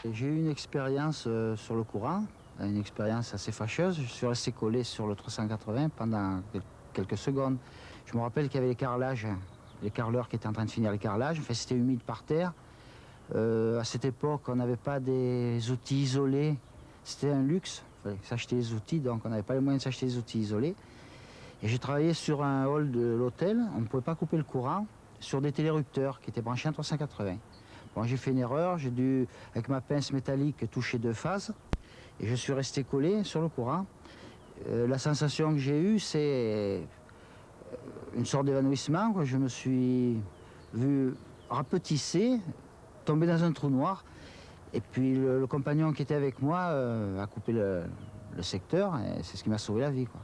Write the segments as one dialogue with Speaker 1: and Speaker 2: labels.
Speaker 1: J'ai eu une expérience sur le courant, une expérience assez fâcheuse. Je suis resté collé sur le 380 pendant quelques secondes. Je me rappelle qu'il y avait les carreleurs qui étaient en train de finir les carrelages. Enfin, c'était humide par terre. À cette époque, on n'avait pas des outils isolés. C'était un luxe. Il fallait s'acheter des outils, donc on n'avait pas les moyens de s'acheter des outils isolés. Et j'ai travaillé sur un hall de l'hôtel. On ne pouvait pas couper le courant sur des télérupteurs qui étaient branchés en 380. Bon, j'ai fait une erreur, j'ai dû, avec ma pince métallique, toucher 2 phases et je suis resté collé sur le courant. La sensation que j'ai eue, c'est une sorte d'évanouissement. Je me suis vu rapetisser, tomber dans un trou noir. Et puis le compagnon qui était avec moi a coupé le secteur et c'est ce qui m'a sauvé la vie, quoi.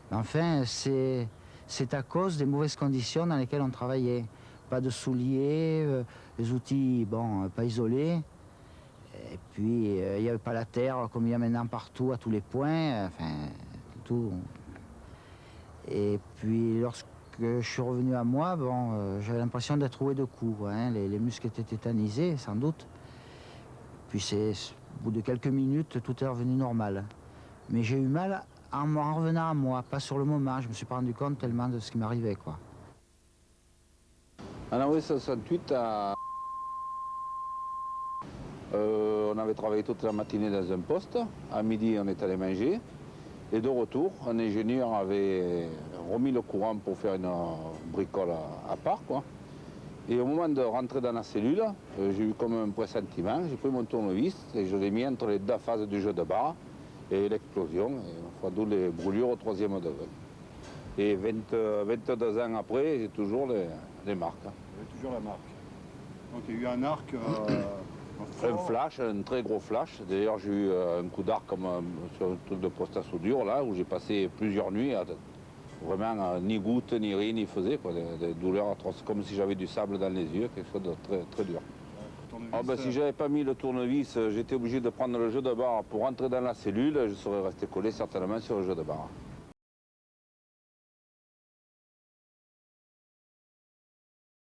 Speaker 1: Mais enfin, c'est à cause des mauvaises conditions dans lesquelles on travaillait. Pas de souliers, les outils, bon, pas isolés. Et puis, il n'y avait pas la terre comme il y a maintenant partout, à tous les points, enfin, tout. Et puis, lorsque je suis revenu à moi, bon, j'avais l'impression d'être roué de coups, hein. Les muscles étaient tétanisés, sans doute. Puis, au bout de quelques minutes, tout est revenu normal. Mais j'ai eu mal en revenant à moi, pas sur le moment. Je me suis pas rendu compte tellement de ce qui m'arrivait, quoi.
Speaker 2: En avril 68, on avait travaillé toute la matinée dans un poste. À midi, on est allé manger. Et de retour, un ingénieur avait remis le courant pour faire une bricole à part, quoi. Et au moment de rentrer dans la cellule, j'ai eu comme un pressentiment. J'ai pris mon tournevis et je l'ai mis entre les 2 phases du jeu de barre et l'explosion, d'où les brûlures au 3e degré. Et 22 ans après, j'ai toujours les marques.
Speaker 3: Vous avez toujours la marque. Donc il y a eu un arc.
Speaker 2: Un flash, un très gros flash. D'ailleurs, j'ai eu un coup d'arc comme sur un truc de poste à soudure, là, où j'ai passé plusieurs nuits. Vraiment, ni goutte, ni rien, ni faisait, quoi. Des douleurs atroces, comme si j'avais du sable dans les yeux, quelque chose de très, très dur. Si j'avais pas mis le tournevis, j'étais obligé de prendre le jeu de barre pour rentrer dans la cellule, je serais resté collé certainement sur le jeu de barre.